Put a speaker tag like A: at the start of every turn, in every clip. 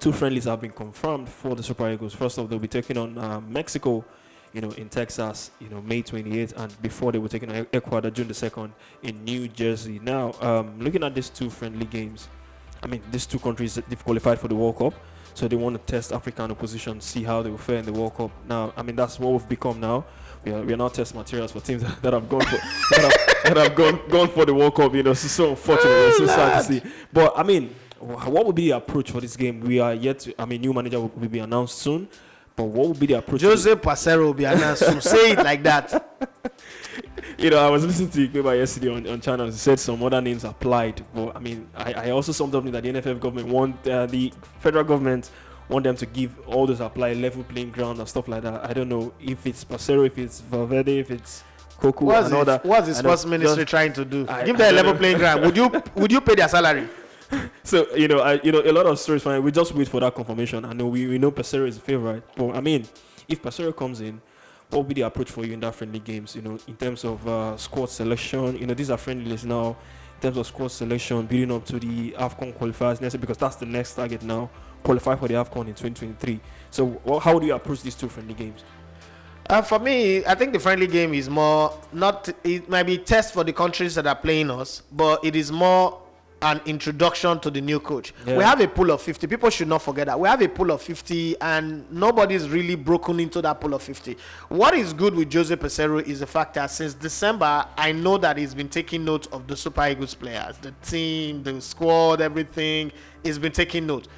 A: two friendlies have been confirmed for the Super Eagles. First off, they'll be taking on Mexico, in Texas, May 28th, and before they were taking on Ecuador June the 2nd in New Jersey. Now, looking at these two friendly games, I mean, these two countries, they've qualified for the World Cup, so they want to test African opposition, see how they will fare in the World Cup. Now, I mean, that's what we've become now. We are now test materials for teams that have gone for that have gone for the World Cup. So unfortunate, it's so sad to see. But I mean, what would be the approach for this game? We are yet to, new manager will be announced soon. But what would be the approach?
B: Jose Pacero will be announced soon. Say it like that.
A: I was listening to Ikeba yesterday on channel. He said some other names applied. But I mean, I also summed up that the NFF government the federal government want them to give all those apply level playing ground and stuff like that. I don't know if it's Pacero, if it's Valverde, if it's Coco, and all that.
B: What's the sports ministry trying to do? Give them a level playing ground. Would you pay their salary?
A: So a lot of stories. Fine, we just wait for that confirmation. I know we know Pacero is the favorite, but I mean, if Pacero comes in, what will be the approach for you in that friendly games? In terms of squad selection. These are friendlies now. In terms of squad selection, building up to the AFCON qualifiers next, because that's the next target now. Qualify for the AFCON in 2023. So, how do you approach these two friendly games?
B: For me, I think the friendly game is more it might be a test for the countries that are playing us, but it is more an introduction to the new coach. Yeah. We have a pool of 50. People should not forget that. We have a pool of 50 and nobody's really broken into that pool of 50. What is good with Jose Pacero is the fact that since December, I know that he's been taking note of the Super Eagles players, the team, the squad, everything. He's been taking note.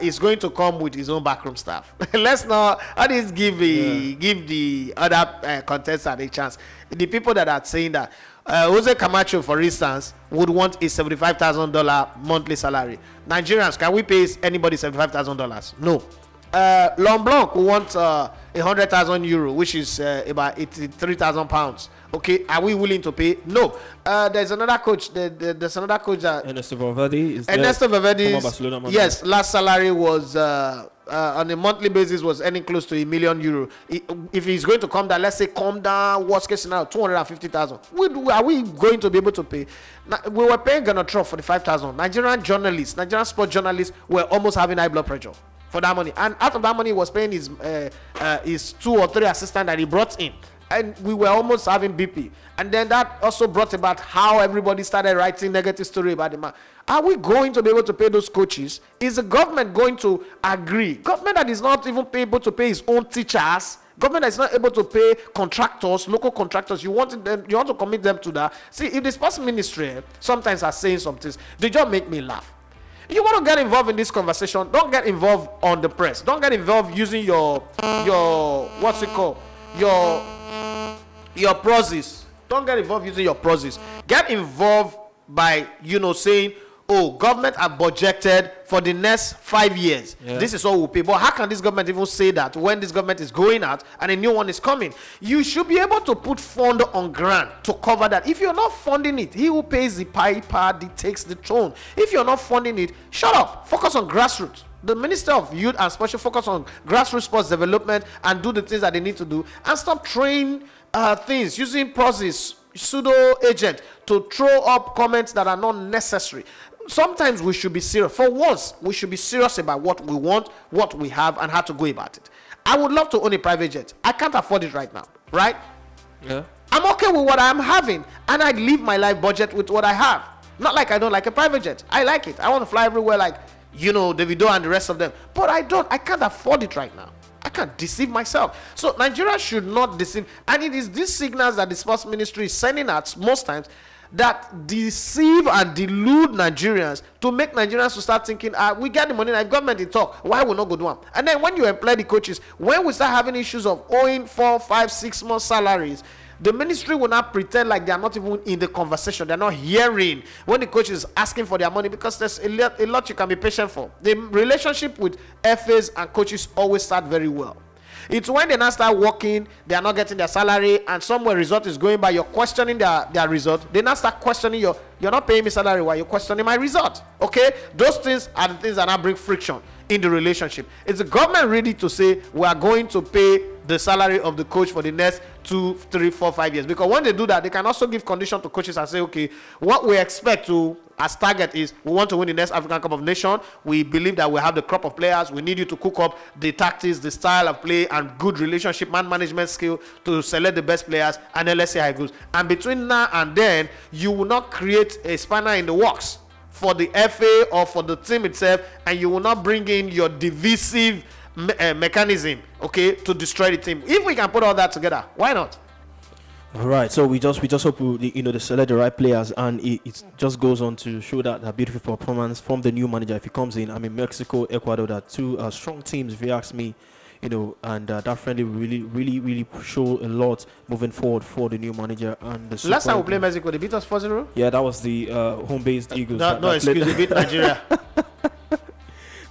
B: He's going to come with his own backroom staff. Let's not give the other contestants a chance. The people that are saying that Jose Camacho, for instance, would want a $75,000 monthly salary. Nigerians, can we pay anybody $75,000? No. Blanc will want 100,000 euro, which is about 83,000 pounds. Okay, are we willing to pay? No. There's another coach. There's another coach that
A: Ernesto Valverde.
B: Ernesto Valverde. Yes, last salary was on a monthly basis was earning close to €1 million. If he's going to come down, let's say come down, worst case scenario, 250,000. Are we going to be able to pay? Now, we were paying Ghana 45,000. Nigerian sport journalists were almost having high blood pressure for that money, and out of that money, he was paying his 2 or 3 assistants that he brought in. And we were almost having BP. And then that also brought about how everybody started writing negative story about the man. Are we going to be able to pay those coaches? Is the government going to agree? Government that is not even able to pay its own teachers, government that is not able to pay contractors, local contractors, you want to commit them to that. See, if the sports ministry sometimes are saying some things, they just make me laugh. If you want to get involved in this conversation, don't get involved on the press. Don't get involved using your what's it called? Your process. Don't get involved using your process. Get involved by saying, oh, government have budgeted for the next 5 years. Yeah. This is all we'll pay. But how can this government even say that when this government is going out and a new one is coming? You should be able to put fund on ground to cover that. If you're not funding it, he who pays the piper takes the throne. If you're not funding it, shut up. Focus on grassroots. The Minister of Youth and Sport should focus on grassroots sports development and do the things that they need to do, and stop throwing things using process pseudo agent to throw up comments that are not necessary. Sometimes we should be serious. For once, we should be serious about what we want, what we have, and how to go about it. I would love to own a private jet. I can't afford it right now, right? Yeah. I'm okay with what I'm having, and I live my life budget with what I have. Not like I don't like a private jet. I like it. I want to fly everywhere like, Davido and the rest of them. But I can't afford it right now. I can't deceive myself. So Nigeria should not deceive. And it is these signals that the sports ministry is sending out most times that deceive and delude Nigerians to make Nigerians to start thinking, we get the money, like government in talk, why we not go do them? And then when you employ the coaches, when we start having issues of owing 4, 5, 6 months salaries, the ministry will not pretend like they are not even in the conversation. They're not hearing when the coach is asking for their money, because there's a lot you can be patient for. The relationship with FAs and coaches always start very well. It's when they now start working, they are not getting their salary, and somewhere result is going by, you're questioning their result. They now start questioning you're not paying me salary, why you're questioning my result. Okay? Those things are the things that now bring friction in the relationship. Is the government ready to say we are going to pay the salary of the coach for the next 2, 3, 4, 5 years. Because when they do that, they can also give condition to coaches and say, okay, what we expect to as target is we want to win the next African Cup of Nations. We believe that we have the crop of players. We need you to cook up the tactics, the style of play, and good relationship, man management skill to select the best players, and then let's see how it goes. And between now and then, you will not create a spanner in the works for the FA or for the team itself, and you will not bring in your divisive mechanism, okay, to destroy the team. If we can put all that together, why not?
A: All right, so we just hope they select the right players, and it just goes on to show that a beautiful performance from the new manager if he comes in. I mean, Mexico, Ecuador, that two strong teams, if you ask me, and that friendly will really show a lot moving forward for the new manager. And the
B: last time we played Mexico, they beat us 4-0.
A: Yeah, that was the home-based Eagles.
B: No, excuse me, they beat Nigeria.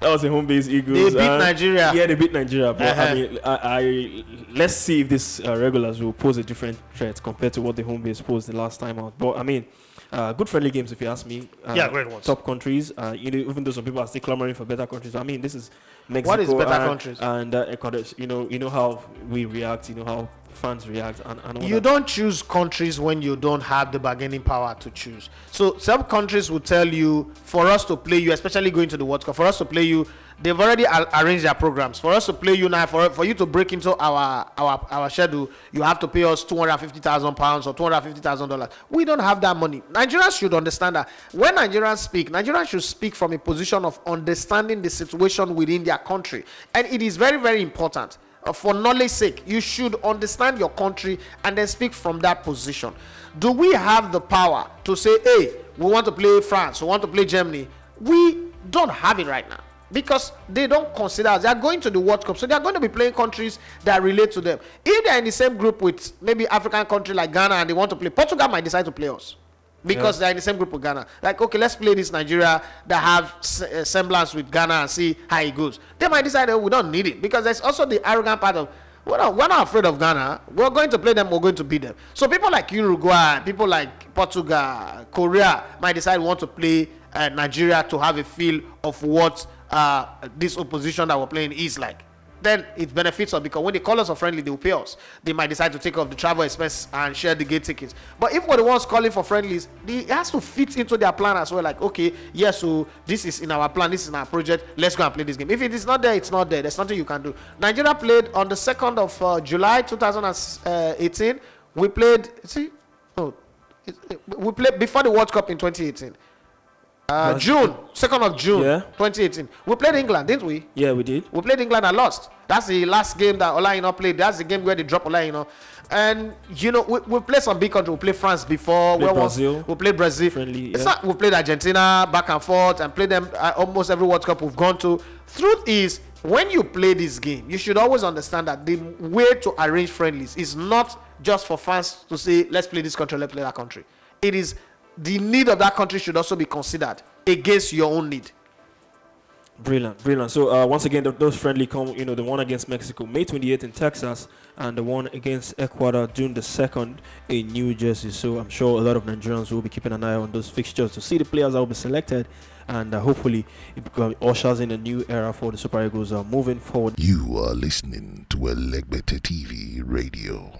A: That was the home-based Eagles.
B: They beat Nigeria.
A: Yeah, they beat Nigeria. But I mean, let's see if these regulars will pose a different threat compared to what the home-base posed the last time out. But I mean, good friendly games, if you ask me.
B: Yeah, great ones.
A: Top countries. Even though some people are still clamoring for better countries. I mean, this is Mexico.
B: What is better countries?
A: And Ecuador. You know how we react. You know how fans react. And all
B: you don't choose countries when you don't have the bargaining power to choose. So some countries will tell you, for us to play you, especially going to the World Cup, for us to play you, they've already arranged their programs. For us to play you now, for you to break into our schedule, you have to pay us £250,000 or $250,000. We don't have that money. Nigerians should understand that. When Nigerians should speak from a position of understanding the situation within their country. And it is very, very important. For knowledge sake, you should understand your country and then speak from that position. Do we have the power to say, hey, we want to play France, we want to play Germany? We don't have it right now, because they don't consider us. They are going to the World Cup, so they are going to be playing countries that relate to them. If they are in the same group with maybe African country like Ghana and they want to play, Portugal might decide to play us, because they're in the same group with Ghana. Like, okay, let's play this Nigeria that have semblance with Ghana and see how it goes. They might decide, oh, we don't need it, because there's also the arrogant part of, we're not afraid of Ghana. We're going to play them, we're going to beat them. So people like Uruguay, people like Portugal, Korea might decide want to play Nigeria to have a feel of what this opposition that we're playing is like. Then it benefits us, because when they call us a friendly, they will pay us. They might decide to take off the travel expense and share the gate tickets. But if we're the ones calling for friendlies, it has to fit into their plan as well. Like, okay, yes, so this is in our plan, this is in our project, let's go and play this game. If it is not there, it's not there. There's nothing you can do. Nigeria played on the 2nd of July 2018. We played, we played before the World Cup in 2018. June, 2nd of June, 2018. We played England, didn't we?
A: Yeah, we did.
B: We played England and lost. That's the last game that Olajuwon played. That's the game where they dropped Olajuwon. And, we played some big countries. We played France before. We played Brazil.
A: Friendly,
B: it's not, we played Argentina back and forth and played them almost every World Cup we've gone to. Truth is, when you play this game, you should always understand that the way to arrange friendlies is not just for fans to say, let's play this country, let's play that country. It is the need of that country should also be considered against your own need.
A: Brilliant. So once again, those friendly come, the one against Mexico May 28th in Texas, and the one against Ecuador June the 2nd in New Jersey. So I'm sure a lot of Nigerians will be keeping an eye on those fixtures to see the players that will be selected, and hopefully it ushers in a new era for the Super Eagles moving forward.
C: You are listening to Elegbete TV Radio.